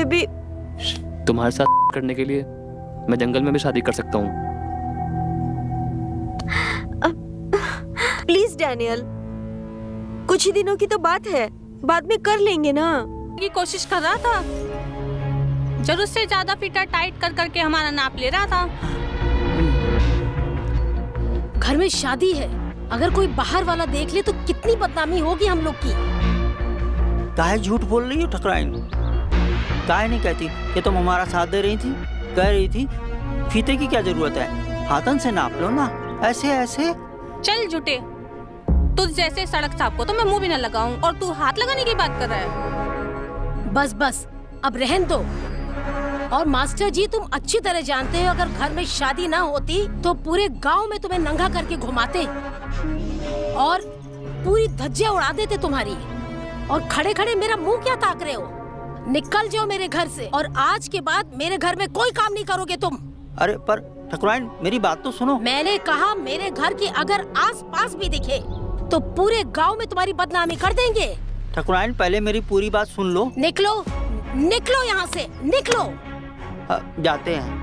Baby. तुम्हारे साथ करने के लिए मैं जंगल में भी शादी कर सकता हूँ। प्लीज डैनियल, कुछ ही दिनों की तो बात है, बाद में कर लेंगे ना। की कोशिश कर रहा था, जरूरत से ज्यादा फिटर टाइट कर करके हमारा नाप ले रहा था। घर में शादी है, अगर कोई बाहर वाला देख ले तो कितनी बदनामी होगी हम लोग की। काहे झूठ बोल रही हो ठकुराइन? काहे नहीं कहती कि तुम हमारा साथ दे रही थी? कह रही थी फीते की क्या जरूरत है, हाथन से नाप लो ना, ऐसे ऐसे। चल झूठे, तुझ जैसे सड़क सांप को तो मैं मुंह भी न लगाऊं और तू हाथ लगाने की बात कर रहा है। बस बस अब रहन दो। और मास्टर जी, तुम अच्छी तरह जानते हो अगर घर में शादी ना होती तो पूरे गांव में तुम्हें नंगा करके घुमाते और पूरी धज्जियां उड़ा देते तुम्हारी। और खड़े खड़े मेरा मुंह क्या ताक रहे हो? निकल जाओ मेरे घर से, और आज के बाद मेरे घर में कोई काम नहीं करोगे तुम। अरे पर ठकुराइन, मेरी बात तो सुनो। मैंने कहा मेरे घर के अगर आस पास भी दिखे तो पूरे गांव में तुम्हारी बदनामी कर देंगे। ठकुराइन, पहले मेरी पूरी बात सुन लो। निकलो, निकलो यहाँ से, निकलो। जाते हैं।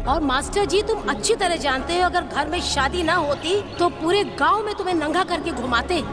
और मास्टर जी, तुम अच्छी तरह जानते हो अगर घर में शादी ना होती तो पूरे गांव में तुम्हें नंगा करके घुमाते।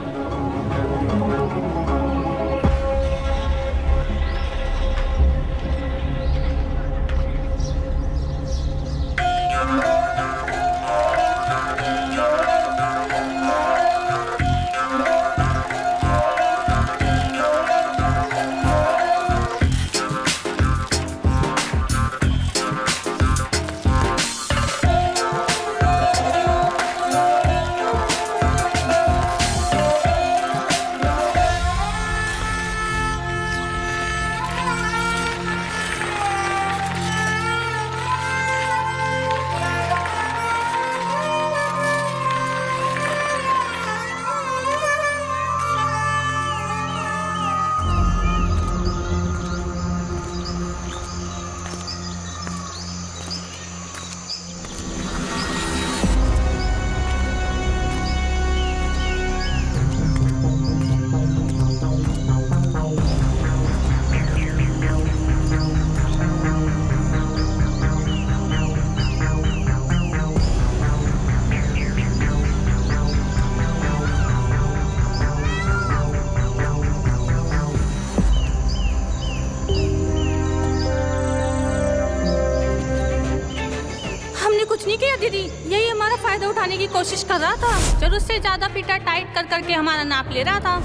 दीदी, यही हमारा फायदा उठाने की कोशिश कर रहा था, जरूरत से ज्यादा फिटर टाइट कर करके हमारा नाप ले रहा था।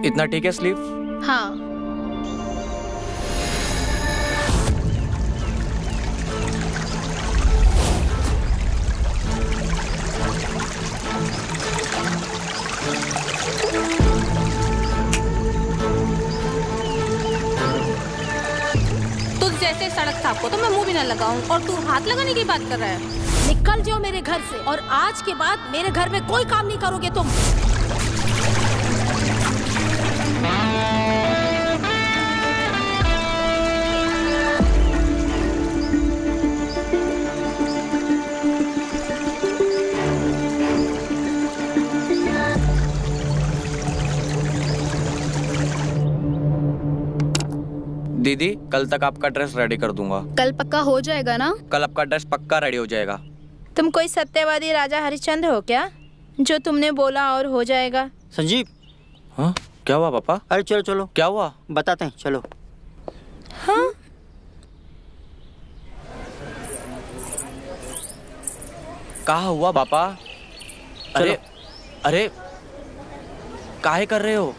इतना ठीक है स्लीव? हाँ। जैसे सड़क सांप को तो मैं मुंह भी न लगाऊं और तू हाथ लगाने की बात कर रहा है। निकल जाओ मेरे घर से, और आज के बाद मेरे घर में कोई काम नहीं करोगे तुम। दीदी, कल तक आपका ड्रेस रेडी कर दूंगा। कल पक्का हो जाएगा ना? कल आपका ड्रेस पक्का रेडी हो जाएगा। तुम कोई सत्यवादी राजा हरिश्चंद्र हो क्या, जो तुमने बोला और हो जाएगा? संजीव। हाँ, क्या हुआ पापा? अरे चलो चलो, क्या हुआ बताते हैं, चलो। हाँ? कहाँ हुआ पापा? अरे अरे, काहे कर रहे हो?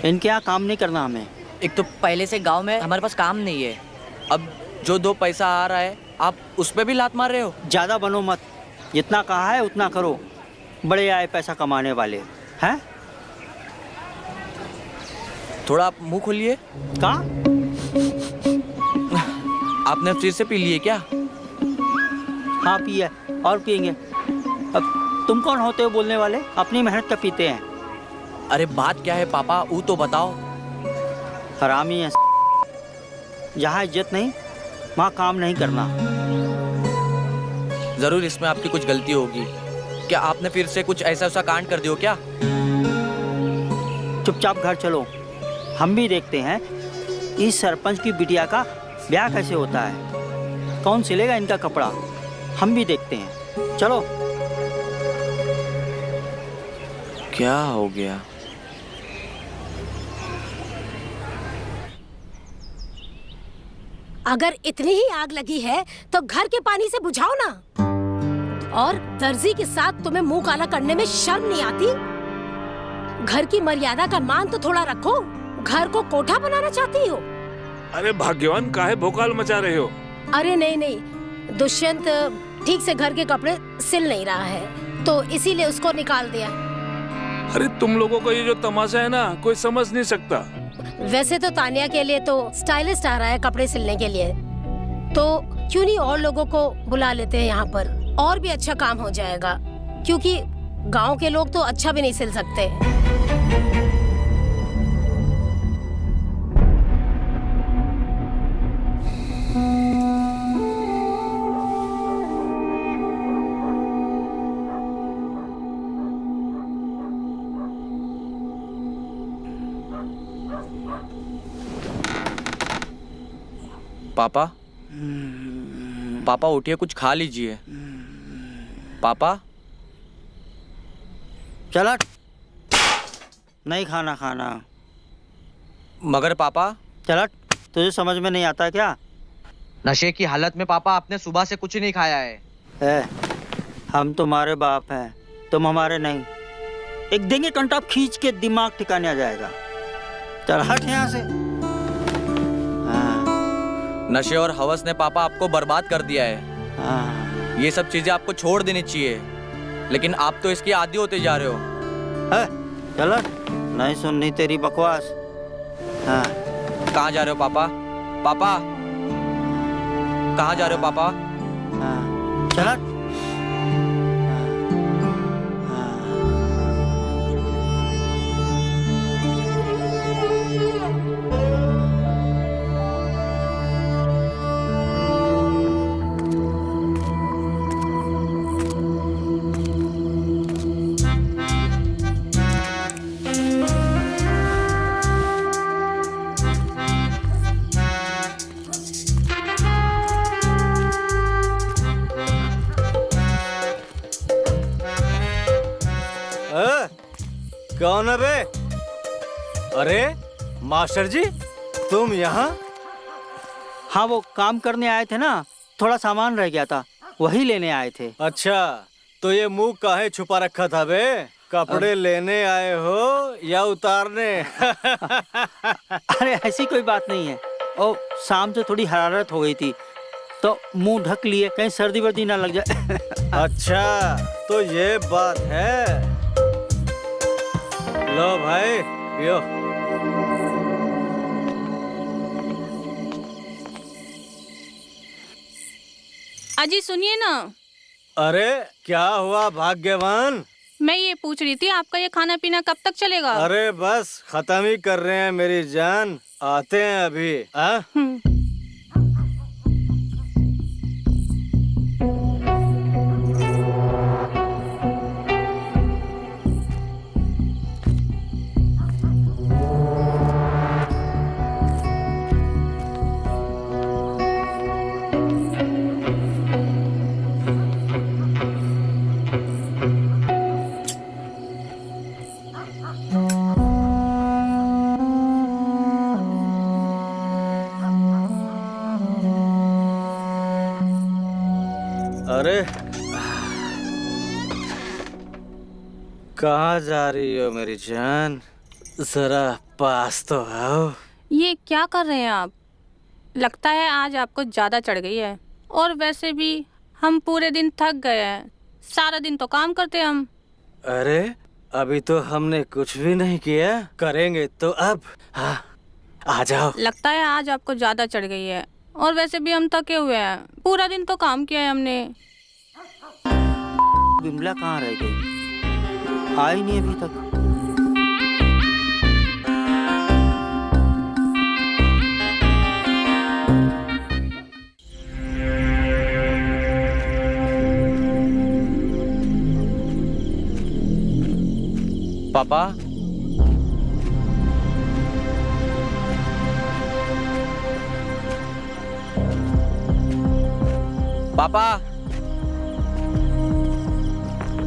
इनके यहाँ काम नहीं करना हमें। एक तो पहले से गांव में हमारे पास काम नहीं है, अब जो 2 पैसा आ रहा है आप उस पे भी लात मार रहे हो। ज्यादा बनो मत, जितना कहा है उतना करो। बड़े आए पैसा कमाने वाले हैं। थोड़ा आप मुंह खोलिए। का आपने फिर से पी लिए क्या? हाँ पिए और पियेंगे। अब तुम कौन होते हो बोलने वाले? अपनी मेहनत का पीते हैं। अरे बात क्या है पापा, वो तो बताओ। हरामी है। जहाँ इज्जत नहीं वहाँ काम नहीं करना। जरूर इसमें आपकी कुछ गलती होगी। क्या आपने फिर से कुछ ऐसा कांड कर दियो क्या? चुपचाप घर चलो, हम भी देखते हैं इस सरपंच की बिटिया का ब्याह कैसे होता है। कौन सिलेगा इनका कपड़ा, हम भी देखते हैं। चलो। क्या हो गया? अगर इतनी ही आग लगी है तो घर के पानी से बुझाओ ना। और दर्जी के साथ तुम्हें मुंह काला करने में शर्म नहीं आती? घर की मर्यादा का मान तो थोड़ा रखो। घर को कोठा बनाना चाहती हो? अरे भाग्यवान, काहे भोकाल मचा रहे हो? अरे नहीं नहीं, दुष्यंत ठीक से घर के कपड़े सिल नहीं रहा है तो इसीलिए उसको निकाल दिया। अरे तुम लोगों को ये जो तमाशा है ना, कोई समझ नहीं सकता। वैसे तो तानिया के लिए तो स्टाइलिस्ट आ रहा है कपड़े सिलने के लिए, तो क्यों नहीं और लोगों को बुला लेते हैं यहाँ पर, और भी अच्छा काम हो जाएगा। क्योंकि गांव के लोग तो अच्छा भी नहीं सिल सकते। पापा, पापा उठिए, कुछ खा लीजिए। पापा। चल नहीं खाना खाना। मगर पापा। चल, तुझे समझ में नहीं आता क्या? नशे की हालत में पापा आपने सुबह से कुछ नहीं खाया है। हम तुम्हारे बाप हैं, तुम हमारे नहीं। एक देंगे कंटाप खींच के दिमाग ठिकाने आ जाएगा। चल हट यहाँ से। नशे और हवस ने पापा आपको बर्बाद कर दिया है। ये सब चीजें आपको छोड़ देनी चाहिए, लेकिन आप तो इसकी आदी होते जा रहे हो। चलो, नहीं सुननी तेरी बकवास। कहाँ जा रहे हो पापा? पापा, कहाँ जा रहे हो पापा? चल। कौन है बे? अरे मास्टर जी, तुम यहाँ? हाँ, वो काम करने आए थे ना, थोड़ा सामान रह गया था, वही लेने आए थे। अच्छा, तो ये मुंह काहे छुपा रखा था बे? कपड़े लेने आए हो या उतारने? अरे ऐसी कोई बात नहीं है। ओ, शाम से थोड़ी हरारत हो गई थी तो मुंह ढक लिए, कहीं सर्दी वर्दी ना लग जाए। अच्छा, तो ये बात है। लो भाई, पियो। अजी सुनिए ना। अरे क्या हुआ भाग्यवान? मैं ये पूछ रही थी, आपका ये खाना पीना कब तक चलेगा? अरे बस खत्म ही कर रहे हैं मेरी जान, आते हैं अभी। अरे कहाँ जा रही हो मेरी जान? जरा पास तो आओ। ये क्या कर रहे हैं आप? लगता है आज आपको ज्यादा चढ़ गई है। और वैसे भी हम पूरे दिन थक गए हैं, सारा दिन तो काम करते हम। अरे अभी तो हमने कुछ भी नहीं किया, करेंगे तो अब। हाँ आ जाओ। लगता है आज आपको ज्यादा चढ़ गई है, और वैसे भी हम थके हुए हैं, पूरा दिन तो काम किया है हमने। बिमला कहाँ रह गई? आई नहीं अभी तक। पापा, पापा।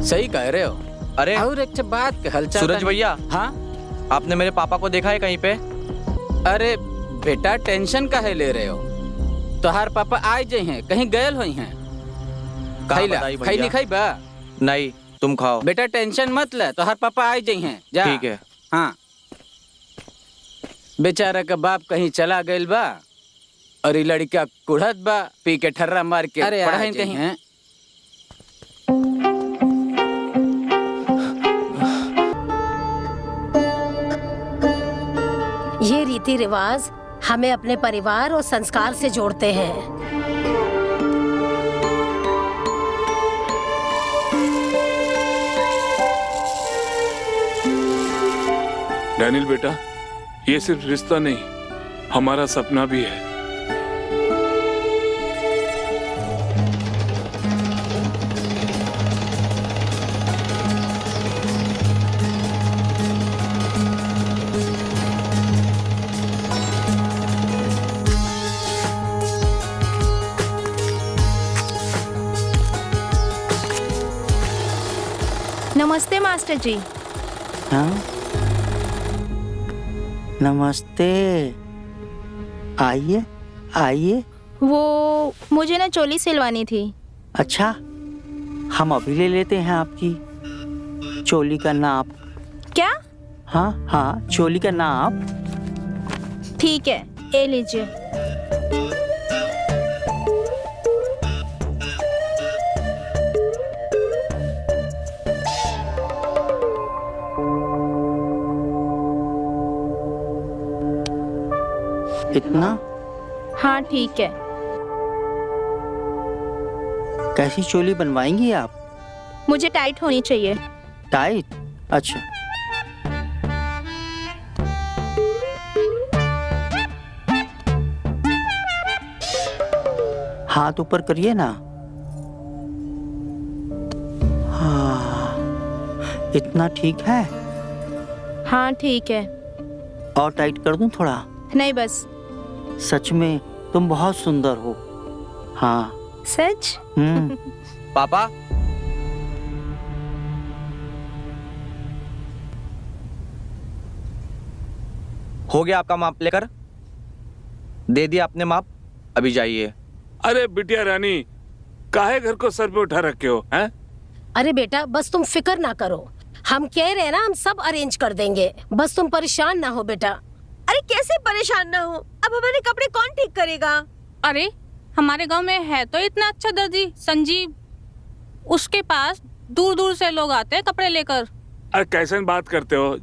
सही कह रहे हो। अरे और एक बात के हलचल सूरज भैया, हाँ आपने मेरे पापा को देखा है कहीं पे? अरे बेटा टेंशन काहे ले रहे हो? तोहार पापा आए जे हैं, कहीं गयल हुई हैं। खैला बताई भैया? खैली खैबा? नहीं, तुम खाओ। बेटा टेंशन मत ले, तोहार पापा आए जे हैं, जा। ठीक है। हाँ, बेचारा का बाप कहीं चला गइल बा और ये लड़का कुढ़त बा, पी के ठर्रा मार के पढ़ाई कहीं हैं। ये रीति रिवाज हमें अपने परिवार और संस्कार से जोड़ते हैं। डैनियल बेटा, ये सिर्फ रिश्ता नहीं, हमारा सपना भी है। नमस्ते मास्टर जी। हाँ नमस्ते, आइए आइए। वो मुझे ना चोली सिलवानी थी। अच्छा, हम अभी ले लेते हैं आपकी चोली का नाप। क्या? हाँ हाँ, चोली का नाप। ठीक है, ये लीजिए। इतना? हाँ ठीक है। कैसी चोली बनवाएंगी आप? मुझे टाइट होनी चाहिए। टाइट? अच्छा। हाथ ऊपर करिए ना। हाँ, इतना ठीक है? हाँ ठीक है। और टाइट कर दूं थोड़ा? नहीं बस। सच में तुम बहुत सुंदर हो। हाँ सच? पापा, हो गया आपका माप लेकर? दे दिया आपने माप, अभी जाइए। अरे बिटिया रानी, काहे घर को सर पे उठा रखे हो हैं? अरे बेटा बस तुम फिक्र ना करो, हम कह रहे हैं ना, हम सब अरेंज कर देंगे, बस तुम परेशान ना हो बेटा। अरे कैसे परेशान ना हो, अब हमारे कपड़े कौन ठीक करेगा? अरे हमारे गांव में है तो इतना अच्छा दर्जी संजीव, उसके पास दूर दूर से लोग आते हैं कपड़े लेकर। अरे कैसे बात करते हो?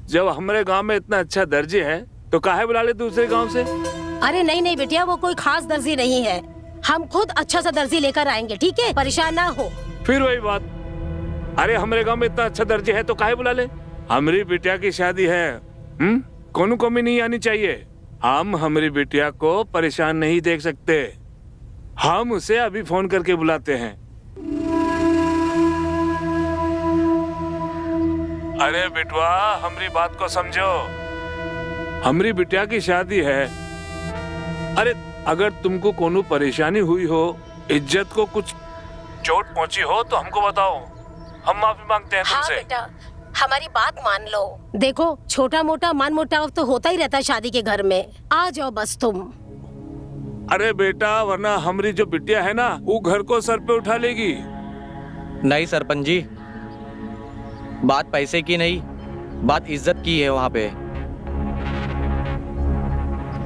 जब हमारे गांव में इतना अच्छा दर्जी है तो काहे बुला ले दूसरे गांव से? अरे नहीं नहीं बेटिया, वो कोई खास दर्जी नहीं है, हम खुद अच्छा सा दर्जी लेकर आएंगे, ठीक है? परेशान ना हो। फिर वही बात, अरे हमारे गांव में इतना अच्छा दर्जी है तो काहे बुला ले? हमारी बिटिया की शादी है, कोनो कमी नहीं आनी चाहिए। हम हमारी बिटिया को परेशान नहीं देख सकते, हम उसे अभी फोन करके बुलाते हैं। अरे बिटवा, हमारी बात को समझो, हमारी बिटिया की शादी है। अरे अगर तुमको कोनो परेशानी हुई हो, इज्जत को कुछ चोट पहुंची हो तो हमको बताओ, हम माफी मांगते हैं तुमसे। हाँ बेटा, हमारी बात मान लो। देखो छोटा मोटा मान मुटाव तो होता ही रहता है शादी के घर में, आ जाओ बस तुम। अरे बेटा, वरना हमारी जो बिटिया है ना, वो घर को सर पे उठा लेगी। नहीं सरपंच जी, बात पैसे की नहीं, बात इज्जत की है। वहां पे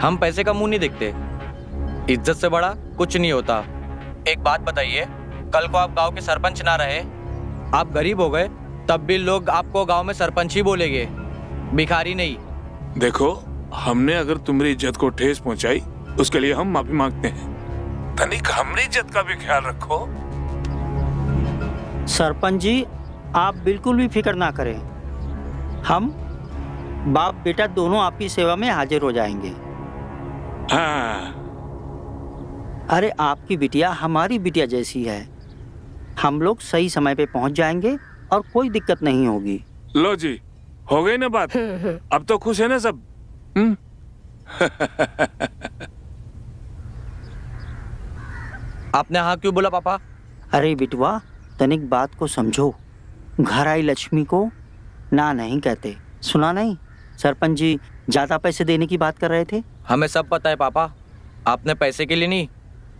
हम पैसे का मुंह नहीं देखते, इज्जत से बड़ा कुछ नहीं होता। एक बात बताइए, कल को आप गांव के सरपंच ना रहे, आप गरीब हो गए, तब भी लोग आपको गांव में सरपंच ही बोलेंगे, भिखारी नहीं। देखो, हमने अगर तुम्हारी इज्जत को ठेस पहुंचाई उसके लिए हम माफी मांगते हैं। तनिक हमारी इज्जत का भी ख्याल रखो। सरपंच जी, आप बिल्कुल भी फिक्र ना करें, हम बाप बेटा दोनों आपकी सेवा में हाजिर हो जाएंगे। हाँ। अरे आपकी बिटिया हमारी बिटिया जैसी है, हम लोग सही समय पे पहुंच जाएंगे और कोई दिक्कत नहीं होगी। लो जी, हो गई ना बात? अब तो खुश है ना सब? आपने हाँ क्यों बोला पापा? अरे बिटवा, तनिक बात को समझो, घर आई लक्ष्मी को ना नहीं कहते। सुना नहीं, सरपंच जी ज्यादा पैसे देने की बात कर रहे थे। हमें सब पता है पापा, आपने पैसे के लिए नहीं,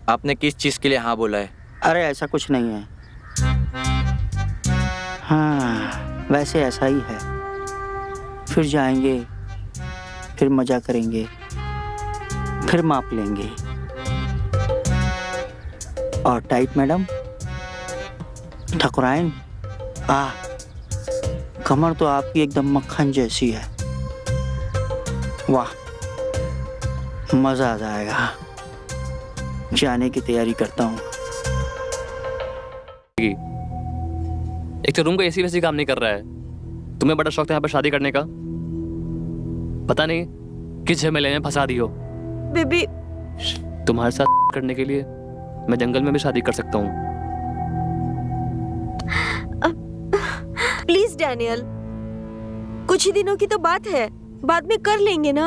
आपने किस चीज के लिए हाँ बोला है। अरे ऐसा कुछ नहीं है। हाँ, वैसे ऐसा ही है। फिर जाएंगे, फिर मजा करेंगे, फिर माप लेंगे। और टाइट मैडम, ठकुराइन, कमर तो आपकी एकदम मक्खन जैसी है। वाह, मजा आ जाएगा। जाने की तैयारी करता हूँ। एक तो रूम का एसी वैसी काम नहीं कर रहा है। तुम्हें बड़ा शौक था यहाँ पर शादी करने का, पता नहीं किस झमेले में फंसा दी हो। बेबी, तुम्हारे साथ करने के लिए मैं जंगल में भी शादी कर सकता हूँ। प्लीज डैनियल, कुछ ही दिनों की तो बात है, बाद में कर लेंगे ना।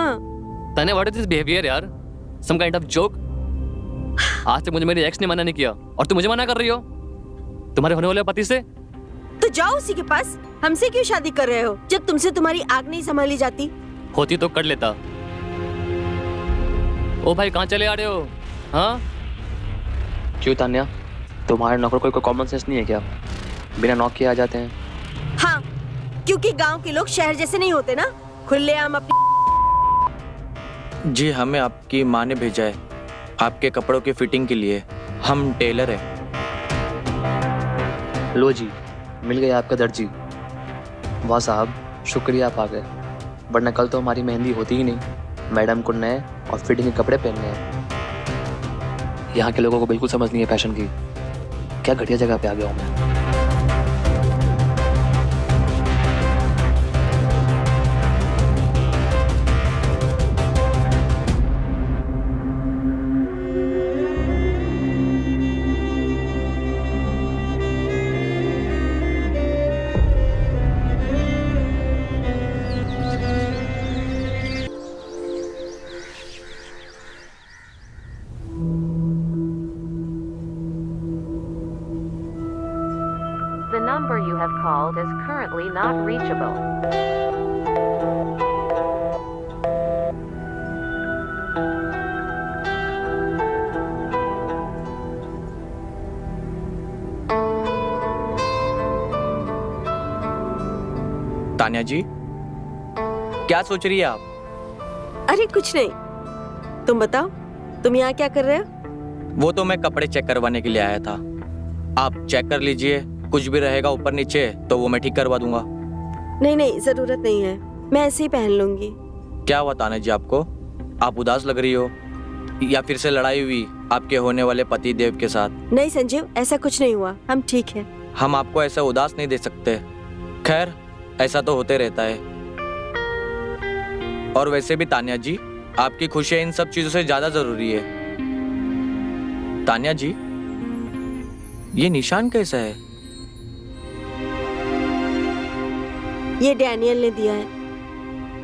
तने व्हाट इज दिस बिहेवियर यार? Some kind of joke? आज तक मुझे मेरी एक्स ने मना नहीं किया और तुम मुझे मना कर रही हो तुम्हारे होने वाले पति से। तो जाओ उसी के पास, हमसे क्यों शादी कर रहे हो जब तुमसे तुम्हारी आग नहीं संभाली जाती? होती तो कर लेता। ओ भाई, कहाँ चले आ रहे हो? हाँ क्यों तान्या, तुम्हारे नौकर कोई कॉमन सेंस नहीं है क्या? बिना नौक के आ जाते हैं। हाँ, क्योंकि गांव के लोग शहर जैसे नहीं होते ना, खुलेआम अपनी। जी, हमें आपकी माँ ने भेजा है आपके कपड़ों की फिटिंग के लिए। हम टेलर हैं। लो जी, मिल गया आपका दर्जी। वाह साहब, शुक्रिया आप आ गए, वरना कल तो हमारी मेहंदी होती ही नहीं। मैडम को नए और फिटिंग के कपड़े पहनने हैं। यहाँ के लोगों को बिल्कुल समझ नहीं है फैशन की। क्या घटिया जगह पे आ गया हूँ मैं। The number you have called is currently not reachable. Tanya जी, क्या सोच रही है आप? अरे कुछ नहीं, तुम बताओ, तुम यहाँ क्या कर रहे हो? वो तो मैं कपड़े चेक करवाने के लिए आया था। आप चेक कर लीजिए, कुछ भी रहेगा ऊपर नीचे तो वो मैं ठीक करवा दूंगा। नहीं नहीं, जरूरत नहीं है, मैं ऐसे ही पहन लूंगी। क्या हुआ तान्या जी आपको? आप उदास लग रही हो, या फिर से लड़ाई हुई आपके होने वाले पति देव के साथ? नहीं संजीव, ऐसा कुछ नहीं हुआ, हम ठीक हैं। हम आपको ऐसा उदास नहीं दे सकते। खैर, ऐसा तो होते रहता है। और वैसे भी तान्या जी, आपकी खुशियां इन सब चीजों से ज्यादा जरूरी है। तान्या जी, ये निशान कैसा है? ये डैनियल ने दिया है,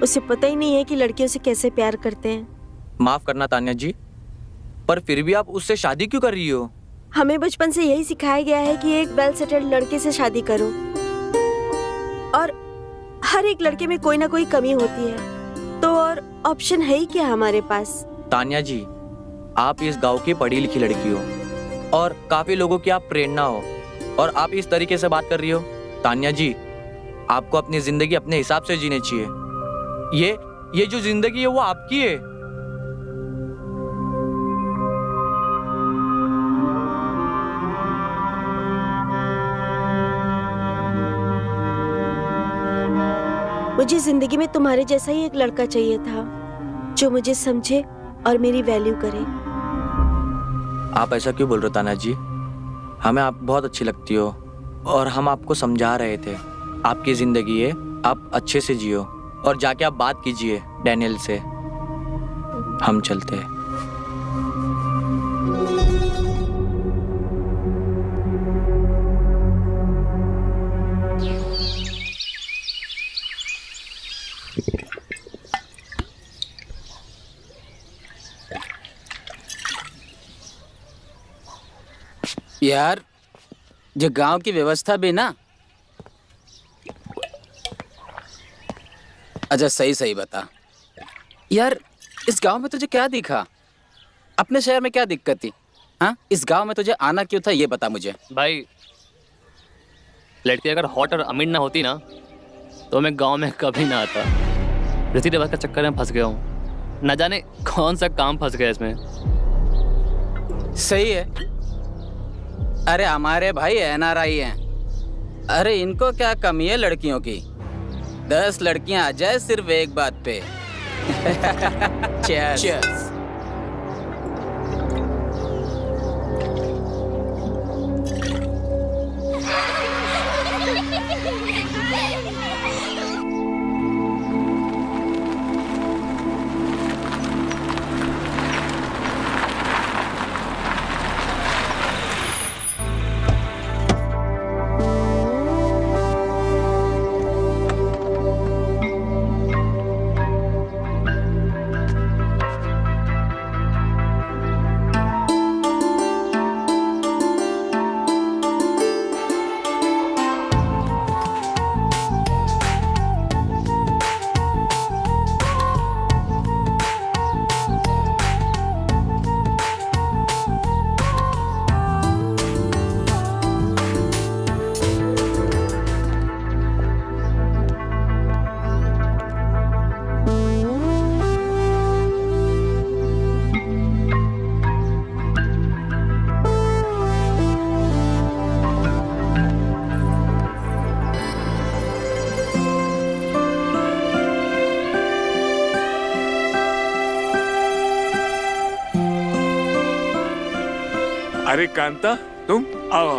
उसे पता ही नहीं है कि लड़कियों से कैसे प्यार करते हैं। माफ करना तान्या जी, पर फिर भी आप उससे शादी क्यों कर रही हो? हमें बचपन से यही सिखाया गया है कि एक वेल सेटल्ड लड़के से शादी करो, और हर एक लड़के में कोई ना कोई कमी होती है, तो और ऑप्शन है ही क्या हमारे पास? तान्या जी, आप इस गांव की पढ़ी लिखी लड़की हो और काफी लोगों की आप प्रेरणा हो, और आप इस तरीके से बात कर रही हो। तान्या जी, आपको अपनी जिंदगी अपने हिसाब से जीनी चाहिए। ये जो जिंदगी है वो आपकी है। मुझे जिंदगी में तुम्हारे जैसा ही एक लड़का चाहिए था जो मुझे समझे और मेरी वैल्यू करे। आप ऐसा क्यों बोल रहे हो तान्या जी? हमें आप बहुत अच्छी लगती हो और हम आपको समझा रहे थे। आपकी जिंदगी है, आप अच्छे से जियो और जाके आप बात कीजिए डैनियल से। हम चलते हैं। यार जो गांव की व्यवस्था भी ना, अच्छा सही सही बता यार, इस गांव में तुझे क्या दिखा? अपने शहर में क्या दिक्कत थी? हाँ, इस गांव में तुझे आना क्यों था ये बता मुझे। भाई लड़की अगर हॉट और अमीर ना होती ना तो मैं गांव में कभी ना आता। रीति रिवाज का चक्कर में फंस गया हूँ, न जाने कौन सा काम फंस गया इसमें। सही है। अरे हमारे भाई NRI हैं। अरे इनको क्या कमी है लड़कियों की? 10 लड़कियां आ जाए सिर्फ एक बात पे। Cheers. Cheers. अरे कांता, तुम आओ।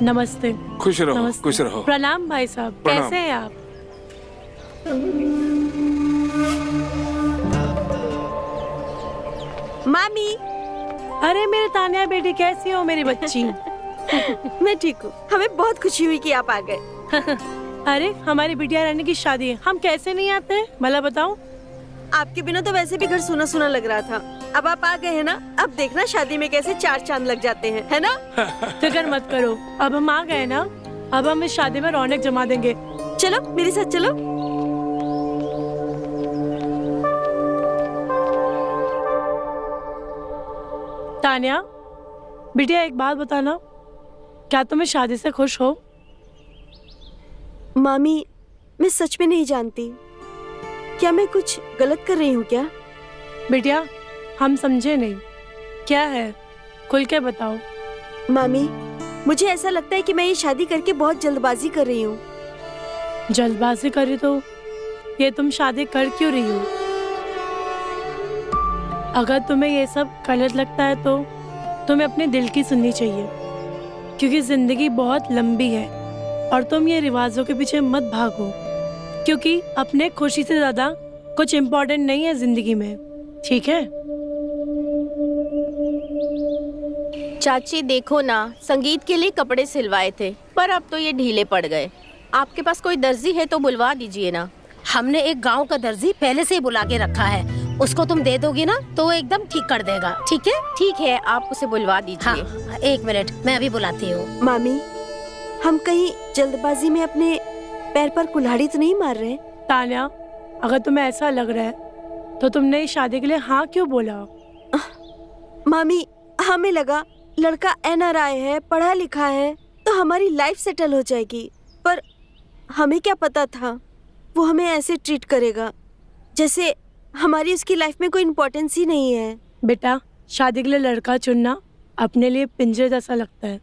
नमस्ते। खुश रहो। नमस्ते। खुश रहो। प्रणाम भाई साहब, प्रणाम। कैसे हैं आप? मामी। अरे मेरे तान्या बेटी, कैसी हो मेरी बच्ची? मैं ठीक हूँ। हमें बहुत खुशी हुई कि आप आ गए। अरे हमारी बिटिया रानी की शादी है, हम कैसे नहीं आते भला बताओ? आपके बिना तो वैसे भी घर सुना सुना लग रहा था। अब आप आ गए हैं ना, अब देखना शादी में कैसे 4 चांद लग जाते हैं, है ना? फिक्र मत करो, अब हम आ गए ना, अब हम इस शादी में रौनक जमा देंगे। चलो मेरे साथ चलो। तान्या बिटिया, एक बात बताना, क्या तुम इस शादी से खुश हो? मामी, मैं सच में नहीं जानती। क्या मैं कुछ गलत कर रही हूँ क्या? बिटिया हम समझे नहीं, क्या है खुल के बताओ। मामी, मुझे ऐसा लगता है कि मैं ये शादी करके बहुत जल्दबाजी कर रही हूँ। जल्दबाजी करी तो ये तुम शादी कर क्यों रही हो? अगर तुम्हें ये सब गलत लगता है तो तुम्हें अपने दिल की सुननी चाहिए, क्योंकि जिंदगी बहुत लंबी है और तुम ये रिवाजों के पीछे मत भागो, क्योंकि अपने खुशी से ज्यादा कुछ इम्पोर्टेंट नहीं है जिंदगी में, ठीक है? चाची देखो ना, संगीत के लिए कपड़े सिलवाए थे पर अब तो ये ढीले पड़ गए। आपके पास कोई दर्जी है तो बुलवा दीजिए ना। हमने एक गांव का दर्जी पहले से ही बुला के रखा है, उसको तुम दे दोगी ना तो वो एकदम ठीक कर देगा, ठीक है? ठीक है, आप उसे बुलवा दीजिए। हाँ, 1 मिनट मैं अभी बुलाती हूँ। मामी, हम कहीं जल्दबाजी में अपने पैर पर कुल्हाड़ी तो नहीं मार रहे? तान्या, अगर तुम्हें ऐसा लग रहा है तो तुमने इस शादी के लिए हाँ क्यों बोला? मामी, हमें लगा लड़का NRI है, पढ़ा लिखा है, तो हमारी लाइफ सेटल हो जाएगी, पर हमें क्या पता था वो हमें ऐसे ट्रीट करेगा जैसे हमारी उसकी लाइफ में कोई इम्पोर्टेंस ही नहीं है। बेटा, शादी के लिए लड़का चुनना अपने लिए पिंजरे जैसा लगता है।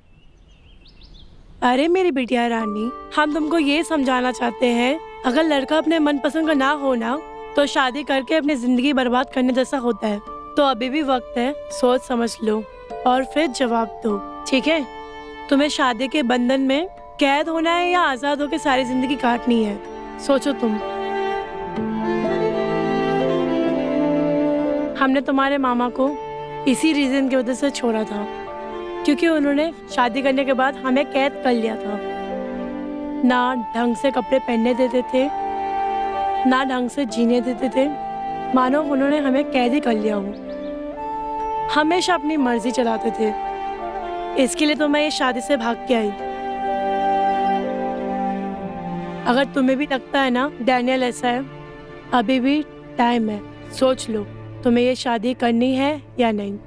अरे मेरी बिटिया रानी, हम तुमको ये समझाना चाहते हैं, अगर लड़का अपने मनपसंद का ना हो ना, तो शादी करके अपनी जिंदगी बर्बाद करने जैसा होता है। तो अभी भी वक्त है, सोच समझ लो और फिर जवाब दो, ठीक है? तुम्हें शादी के बंधन में कैद होना है या आजाद होकर सारी जिंदगी काटनी है? सोचो तुम। हमने तुम्हारे मामा को इसी रीजन की वजह से छोड़ा था, क्योंकि उन्होंने शादी करने के बाद हमें कैद कर लिया था। ना ढंग से कपड़े पहनने देते थे, ना ढंग से जीने देते थे, मानो उन्होंने हमें कैद ही कर लिया हो। हमेशा अपनी मर्जी चलाते थे, इसके लिए तो मैं ये शादी से भाग के आई। अगर तुम्हें भी लगता है ना डैनियल ऐसा है, अभी भी टाइम है, सोच लो तुम्हें ये शादी करनी है या नहीं।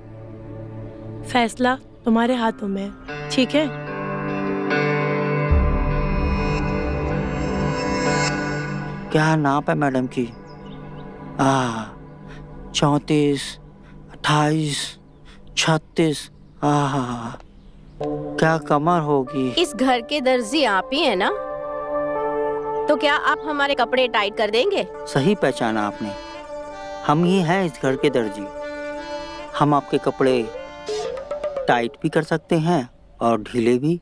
फैसला तुम्हारे हाथों में है, ठीक है? क्या नाप है मैडम की? 34, 28, 36। क्या कमर होगी। इस घर के दर्जी आप ही है ना? तो क्या आप हमारे कपड़े टाइट कर देंगे? सही पहचाना आपने, हम ही हैं इस घर के दर्जी। हम आपके कपड़े टाइट भी कर सकते हैं और ढीले भी,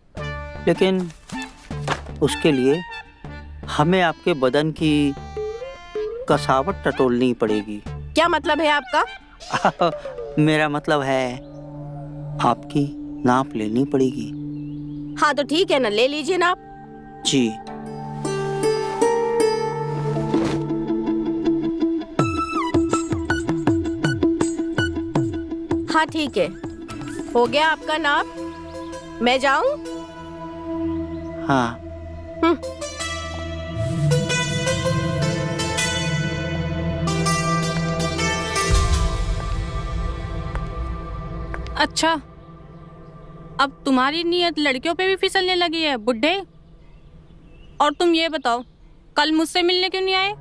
लेकिन उसके लिए हमें आपके बदन की कसावट टटोलनी पड़ेगी। क्या मतलब है आपका? मेरा मतलब है आपकी नाप लेनी पड़ेगी। हाँ तो ठीक है ना, ले लीजिए नाप। जी। हाँ ठीक है, हो गया आपका नाप। मैं जाऊं? हाँ। अच्छा, अब तुम्हारी नीयत लड़कियों पे भी फिसलने लगी है बुड्ढे। और तुम ये बताओ, कल मुझसे मिलने क्यों नहीं आए?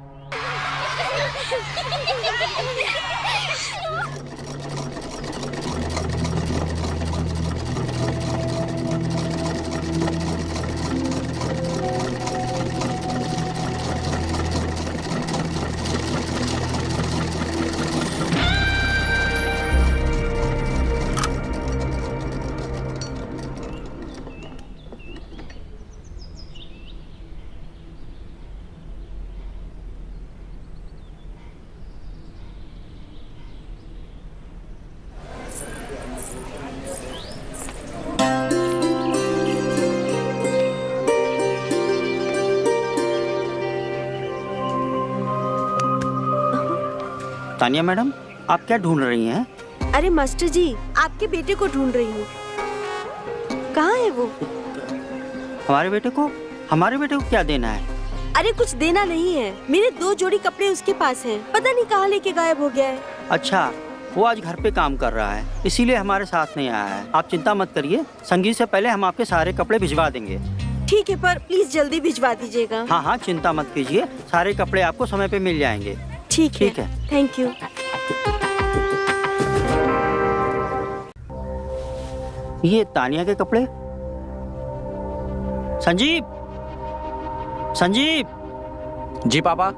तानिया मैडम, आप क्या ढूंढ रही हैं? अरे मास्टर जी, आपके बेटे को ढूंढ रही हूँ। कहाँ है वो? हमारे बेटे को क्या देना है? अरे कुछ देना नहीं है, मेरे 2 जोड़ी कपड़े उसके पास हैं, पता नहीं कहाँ लेके गायब हो गया है। अच्छा, वो आज घर पे काम कर रहा है, इसीलिए हमारे साथ नहीं आया है। आप चिंता मत करिए, संगीत से पहले हम आपके सारे कपड़े भिजवा देंगे। ठीक है, पर प्लीज जल्दी भिजवा दीजिएगा। हाँ हाँ, चिंता मत कीजिए, सारे कपड़े आपको समय पे मिल जाएंगे। ठीक है, थैंक यू। ये तानिया के कपड़े। संजीव, संजीव। जी पापा।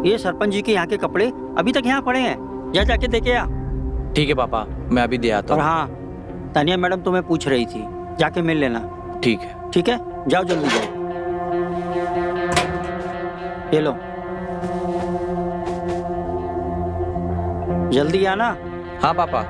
ये सरपंच जी के यहाँ के कपड़े अभी तक यहाँ पड़े हैं, जा जाके देखे आ। ठीक है पापा, मैं अभी दे आता और हूँ। हाँ, तानिया मैडम तुम्हें पूछ रही थी, जाके मिल लेना। ठीक है। ठीक है, जाओ जल्दी जाओ। ये लो, जल्दी आना। हाँ पापा।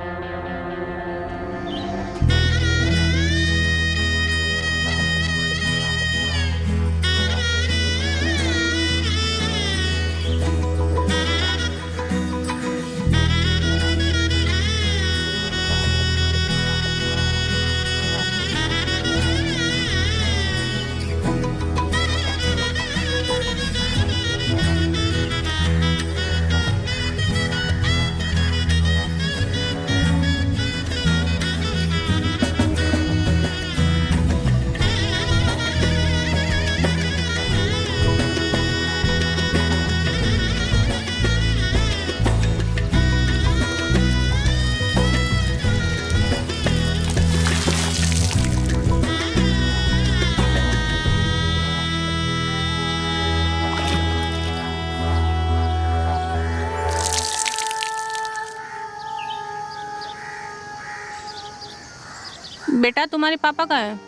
बेटा तुम्हारे पापा का है?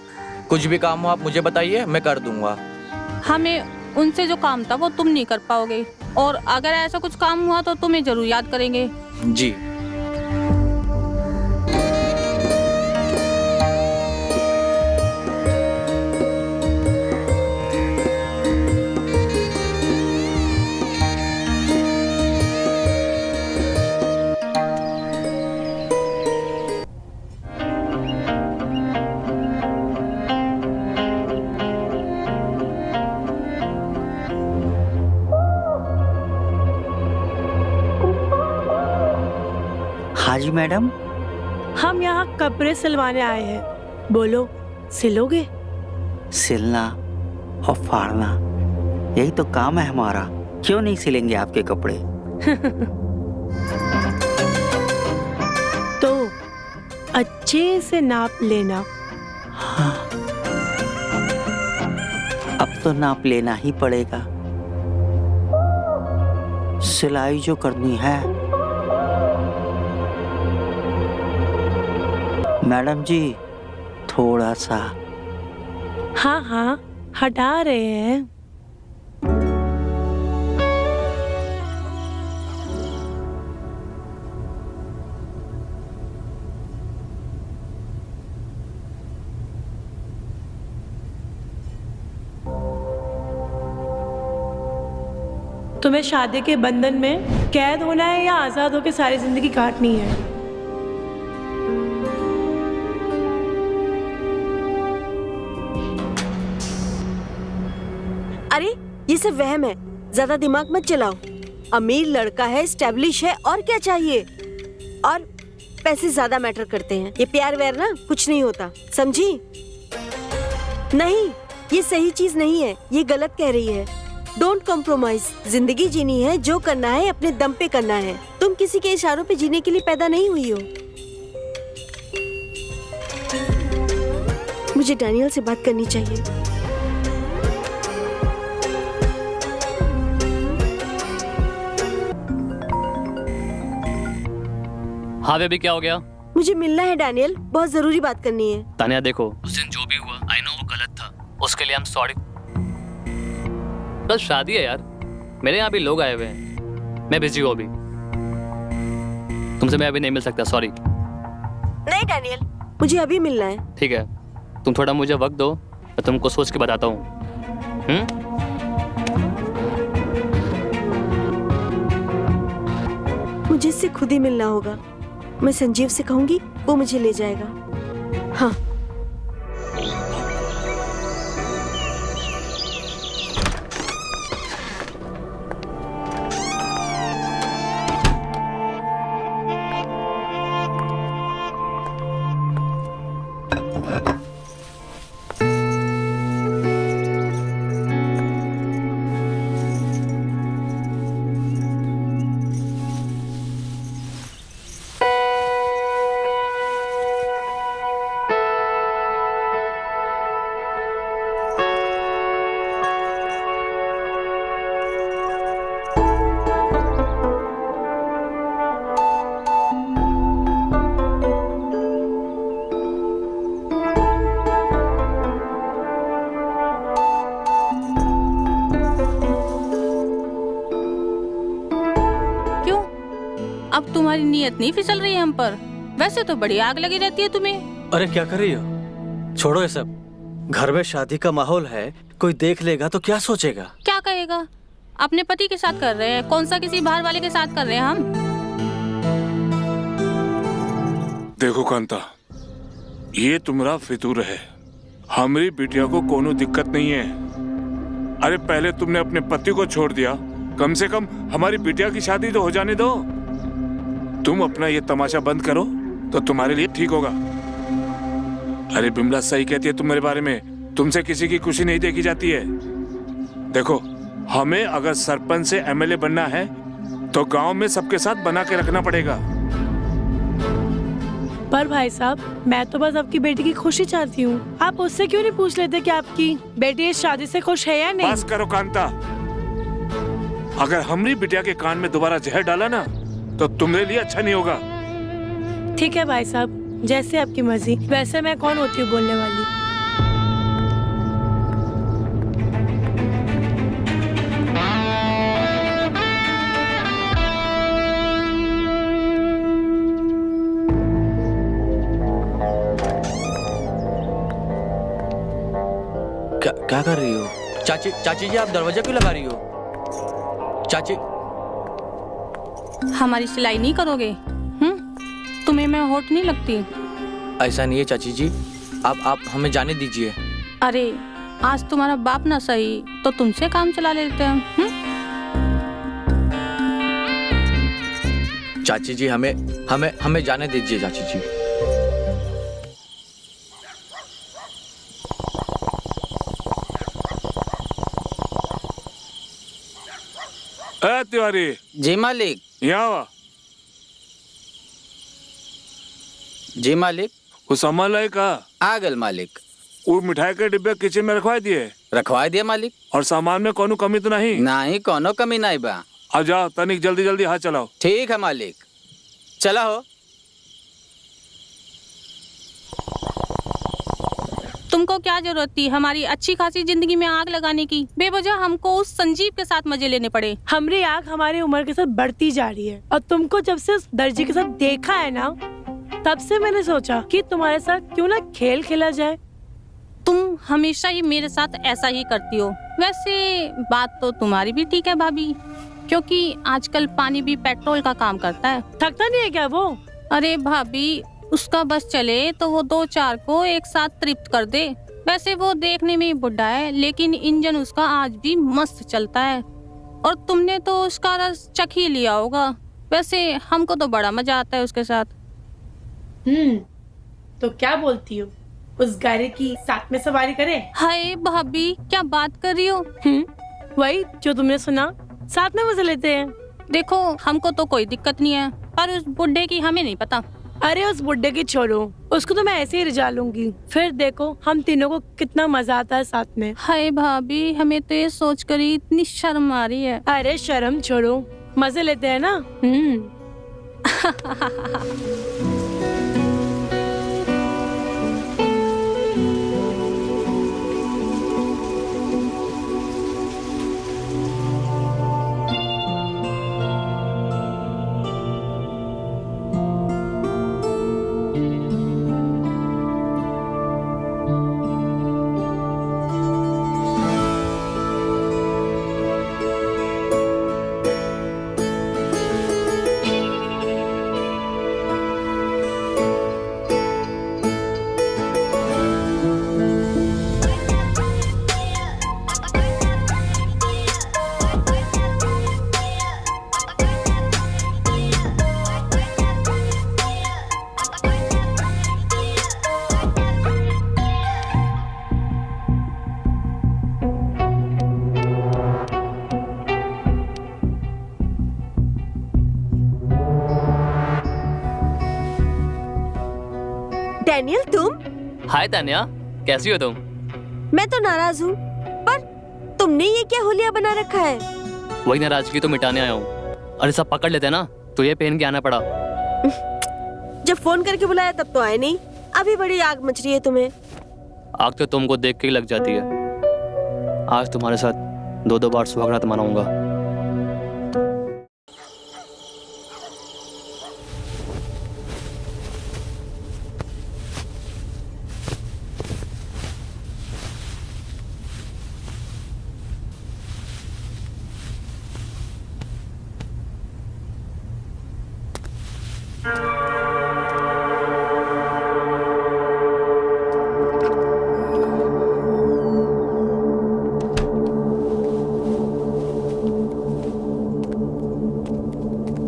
कुछ भी काम हो आप मुझे बताइए, मैं कर दूंगा। हमें उनसे जो काम था वो तुम नहीं कर पाओगे, और अगर ऐसा कुछ काम हुआ तो तुम्हें जरूर याद करेंगे। जी। हाँ जी मैडम। हम यहाँ कपड़े सिलवाने आए हैं, बोलो सिलोगे? सिलना और फाड़ना यही तो काम है हमारा, क्यों नहीं सिलेंगे आपके कपड़े? तो अच्छे से नाप लेना। हाँ, अब तो नाप लेना ही पड़ेगा। सिलाई जो करनी है मैडम जी, थोड़ा सा। हाँ हाँ, हटा रहे हैं। तुम्हें शादी के बंधन में कैद होना है या आजाद होकर सारी जिंदगी काटनी है? अरे ये सब वहम है, ज्यादा दिमाग मत चलाओ। अमीर लड़का है, स्टैब्लिश है, और क्या चाहिए? और पैसे ज्यादा मैटर करते हैं। ये प्यार व्यार ना कुछ नहीं होता, समझी? नहीं, ये सही चीज नहीं है, ये गलत कह रही है। Don't compromise. जिंदगी जीनी है, जो करना है अपने दम पे करना है। तुम किसी के इशारों पे जीने के लिए पैदा नहीं हुई हो। मुझे डैनियल से बात करनी चाहिए। हाँ बेबी, क्या हो गया? मुझे मिलना है डैनियल, बहुत जरूरी बात करनी है। तानिया देखो, उस दिन जो भी हुआ आई नो वो गलत था, उसके लिए आई एम सॉरी। कल शादी है यार, मेरे यहाँ भी लोग आए हुए हैं, मैं बिजी हूँ अभी, तुमसे मैं अभी नहीं मिल सकता, सॉरी। नहीं डैनियल, मुझे अभी मिलना है। ठीक है, तुम थोड़ा मुझे वक्त दो, मैं तुमको सोच के बताता हूँ। मुझे इससे खुद ही मिलना होगा। मैं संजीव से कहूंगी, वो मुझे ले जाएगा। हाँ। अब तुम्हारी नीयत नहीं फिसल रही है हम पर? वैसे तो बड़ी आग लगी रहती है तुम्हें। अरे क्या कर रही हो? छोड़ो ये सब। घर में शादी का माहौल है, कोई देख लेगा तो क्या सोचेगा? क्या कहेगा? अपने पति के साथ कर रहे हैं, कौन सा किसी बाहर वाले के साथ कर रहे हैं हम? देखो कांता, ये तुम्हारा फितूर है। हमारी बिटिया को कोनो दिक्कत नहीं है। अरे पहले तुमने अपने पति को छोड़ दिया, कम से कम हमारी बिटिया की शादी तो हो जाने दो। तुम अपना ये तमाशा बंद करो तो तुम्हारे लिए ठीक होगा। अरे बिमला सही कहती है तुम्हारे बारे में, तुमसे किसी की खुशी नहीं देखी जाती है। देखो, हमें अगर सरपंच से एमएलए बनना है तो गांव में सबके साथ बना के रखना पड़ेगा। पर भाई साहब, मैं तो बस आपकी बेटी की खुशी चाहती हूँ। आप उससे क्यों नहीं पूछ लेते कि आपकी बेटी इस शादी से खुश है या नहीं? बस करो कांता, अगर हमारी बिटिया के कान में दोबारा जहर डाला ना तो तुम्हारे लिए अच्छा नहीं होगा। ठीक है भाई साहब, जैसे आपकी मर्जी। वैसे मैं कौन होती हूँ बोलने वाली। क्या कर रही हो? चाची जी, आप दरवाजा क्यों लगा रही हो? चाची, हमारी सिलाई नहीं करोगे? तुम्हें मैं होट नहीं लगती? ऐसा नहीं है चाची जी, आप हमें जाने दीजिए। अरे आज तुम्हारा बाप ना सही तो तुमसे काम चला लेते हैं। चाची जी, हमें जाने दीजिए चाची जी। तिवारी जी मालिक। यहाँ जी मालिक। वो सामान लाए का? आ गल मालिक। वो मिठाई के डिब्बे किचन में रखवा दिए? रखवा दिए मालिक। और सामान में कोनो कमी तो नहीं? नहीं, कोनो कमी नहीं बा। आ जाओ तनिक जल्दी जल्दी हाथ चलाओ। ठीक है मालिक, चला हो। तुमको क्या जरूरत थी हमारी अच्छी खासी जिंदगी में आग लगाने की? बेवजह हमको उस संजीव के साथ मजे लेने पड़े। हमारी आग हमारी उम्र के साथ बढ़ती जा रही है और तुमको जब से उस दर्जी के साथ देखा है ना, तब से मैंने सोचा कि तुम्हारे साथ क्यों ना खेल खेला जाए। तुम हमेशा ही मेरे साथ ऐसा ही करती हो। वैसे बात तो तुम्हारी भी ठीक है भाभी, क्योंकि आजकल पानी भी पेट्रोल का काम करता है। थकता नहीं है क्या वो? अरे भाभी, उसका बस चले तो वो 2-4 को एक साथ तृप्त कर दे। वैसे वो देखने में ही बुढ़ा है, लेकिन इंजन उसका आज भी मस्त चलता है। और तुमने तो उसका रस चख ही लिया होगा। वैसे हमको तो बड़ा मजा आता है उसके साथ। तो क्या बोलती हो, उस गाड़ी की साथ में सवारी करे? हाय भाभी, क्या बात कर रही हो? वही जो तुमने सुना, साथ में मजे लेते हैं। देखो, हमको तो कोई दिक्कत नहीं है, पर उस बुढ़े की हमें नहीं पता। अरे उस बुड्ढे की छोड़ो, उसको तो मैं ऐसे ही रिझा लूंगी। फिर देखो हम तीनों को कितना मजा आता है साथ में। हाय भाभी, हमें तो ये सोच कर ही इतनी शर्म आ रही है। अरे शर्म छोड़ो, मजे लेते हैं ना। डैनियल, तुम? हाय तान्या, कैसी हो तुम? मैं तो नाराज हूँ, पर तुमने ये क्या होलिया बना रखा है? वही नाराजगी तो मिटाने आया हूँ। अरे सब पकड़ लेते ना, तो ये पहन के आना पड़ा। जब फोन करके बुलाया तब तो आए नहीं। अभी बड़ी आग मच रही है तुम्हें। आग तो तुमको देख के ही लग जाती है। आज तुम्हारे साथ 2-2 बार सुहागरात मनाऊंगा।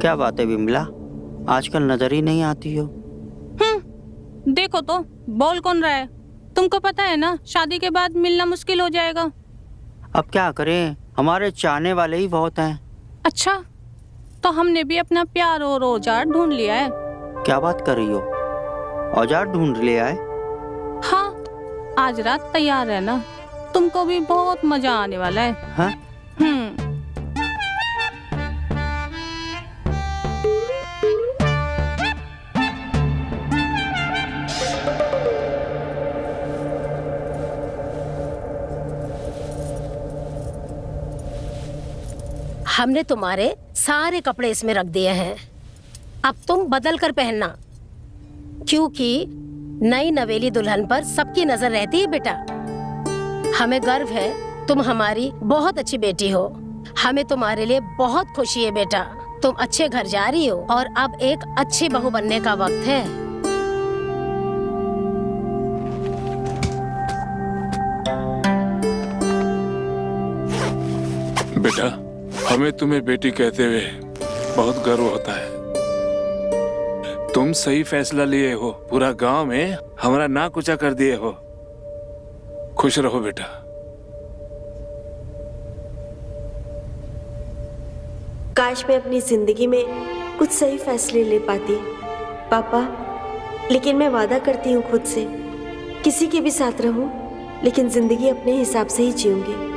क्या बात है विमला, आजकल नजर ही नहीं आती हो। देखो तो बोल कौन रहा है? तुमको पता है ना, शादी के बाद मिलना मुश्किल हो जाएगा। अब क्या करें, हमारे चाहने वाले ही बहुत हैं। अच्छा, तो हमने भी अपना प्यार और औजार ढूंढ लिया है। क्या बात कर रही हो? औजार ढूंढ लिया है? हाँ, आज रात तैयार रहना, तुमको भी बहुत मजा आने वाला है। हाँ? हमने तुम्हारे सारे कपड़े इसमें रख दिए हैं, अब तुम बदल कर पहनना, क्योंकि नई नवेली दुल्हन पर सबकी नजर रहती है बेटा। हमें गर्व है तुम हमारी बहुत अच्छी बेटी हो, हमें तुम्हारे लिए बहुत खुशी है बेटा। तुम अच्छे घर जा रही हो और अब एक अच्छी बहू बनने का वक्त है। बेटा, हमें तुम्हें बेटी कहते हुए बहुत गर्व होता है। तुम सही फैसला लिए हो, पूरा गांव में हमारा नाक ऊंचा कर दिए हो। खुश रहो बेटा। काश मैं अपनी जिंदगी में कुछ सही फैसले ले पाती पापा, लेकिन मैं वादा करती हूँ खुद से, किसी के भी साथ रहूं, लेकिन जिंदगी अपने हिसाब से ही जीऊंगी।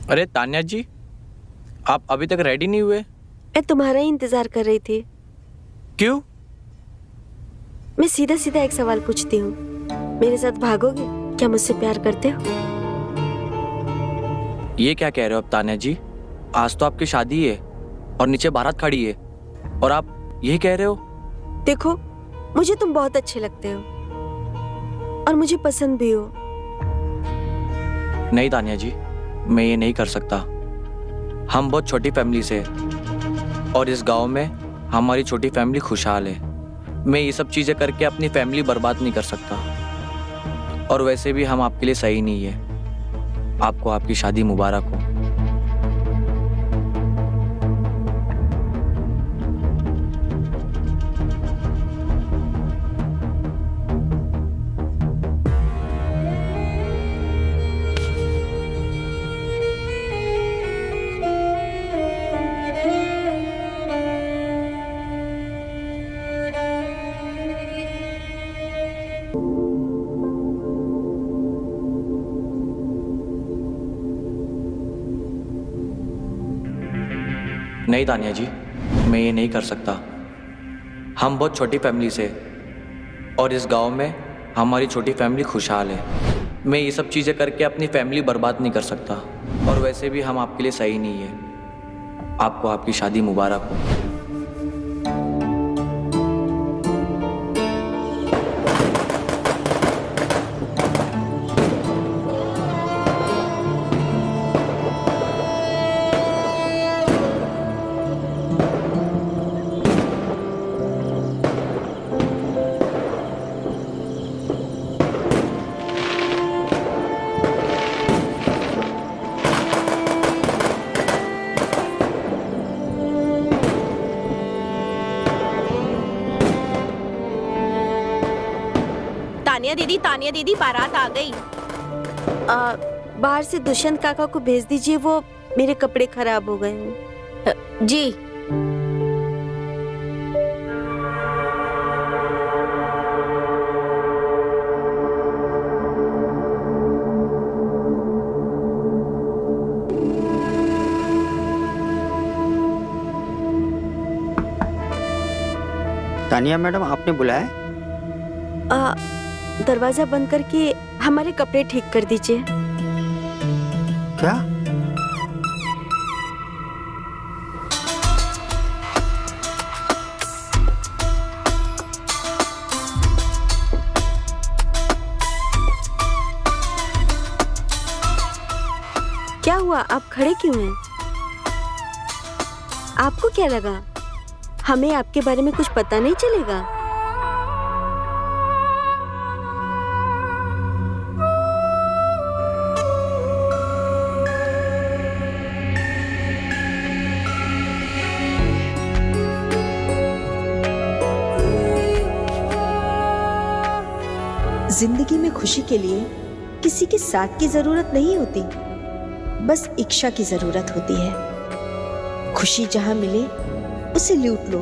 अरे तान्या जी, आप अभी तक रेडी नहीं हुए? मैं तुम्हारा ही इंतजार कर रही थी। क्यों? मैं सीधा सीधा एक सवाल पूछती हूँ, मेरे साथ भागोगे? क्या मुझसे प्यार करते हो? ये क्या कह रहे हो अब तान्या जी? आज तो आपकी शादी है और नीचे बारात खड़ी है और आप ये कह रहे हो? देखो, मुझे तुम बहुत अच्छे लगते हो और मुझे पसंद भी हो। नहीं तान्या जी, मैं ये नहीं कर सकता। हम बहुत छोटी फैमिली से और इस गांव में हमारी छोटी फैमिली खुशहाल है। मैं ये सब चीज़ें करके अपनी फैमिली बर्बाद नहीं कर सकता, और वैसे भी हम आपके लिए सही नहीं है। आपको आपकी शादी मुबारक हो। नहीं तान्या जी, मैं ये नहीं कर सकता। हम बहुत छोटी फैमिली से और इस गांव में हमारी छोटी फैमिली खुशहाल है। मैं ये सब चीज़ें करके अपनी फैमिली बर्बाद नहीं कर सकता, और वैसे भी हम आपके लिए सही नहीं है। आपको आपकी शादी मुबारक हो। तानिया दीदी, बारात आ गई। बाहर से दुष्यंत काका को भेज दीजिए, वो मेरे कपड़े खराब हो गए हैं। जी। तानिया मैडम, आपने बुलाया? दरवाजा बंद करके हमारे कपड़े ठीक कर दीजिए। क्या? क्या हुआ? आप खड़े क्यों हैं? आपको क्या लगा हमें आपके बारे में कुछ पता नहीं चलेगा? जिंदगी में खुशी के लिए किसी के साथ की जरूरत नहीं होती, बस इच्छा की जरूरत होती है। खुशी जहां मिले उसे लूट लो।